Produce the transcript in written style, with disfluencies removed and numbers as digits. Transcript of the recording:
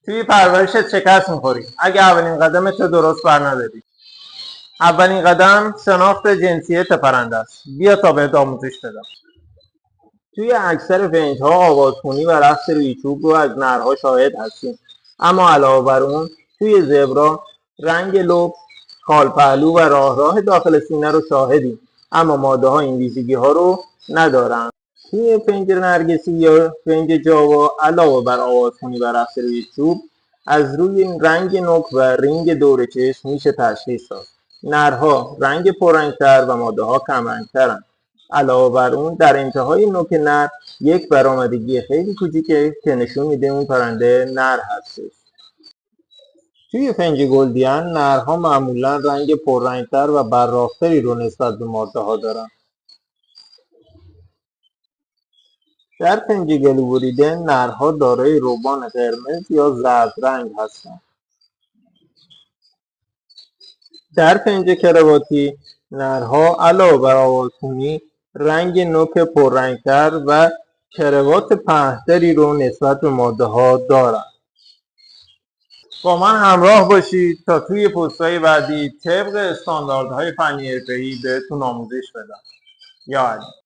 توی پرورشت شکست میخوری اگه اولین قدمت رو درست بر نداری. اولین قدم شناخت جنسیت پرنده است. بیا تا بهت آموزش بدم. توی اکثر فنج‌ها آوازخوانی و رقص روی چوب رو از نرها شاهد هستیم، اما علاوه بر اون توی زبرا رنگ لب، خالپهلو و راه داخل سینه رو شاهدیم، اما ماده ها این ویژگی ها رو ندارن. توی فنج نرگسی یا فنج جاوا علاوه بر آوازخوانی و رقص روی چوب، از روی رنگ نوک و رینگ دور چشم میشه تشخیص داد. نرها رنگ پررنگتر و ماده ها کمرنگترن. علاوه بر اون در انتهای نوک نر یک برآمدگی خیلی کوچیکه که نشون میده اون پرنده نر هستش. توی فنج گلدین نرها معمولا رنگ پررنگتر و براق‌تری رو نسبت به ماده ها دارن. در فنج گلوبریدن نرها دارای روبان قرمز یا زرد رنگ هستند. در فنج کرواتی نرها علاوه بر آوازخوانی رنگ نوک پررنگتر و کروات پهن‌تری رو نسبت به ماده ها دارند. با من همراه باشید تا توی پست‌های بعدی طبق استانداردهای فنی حرفه‌ای بهتون آموزش بدم. یا علی.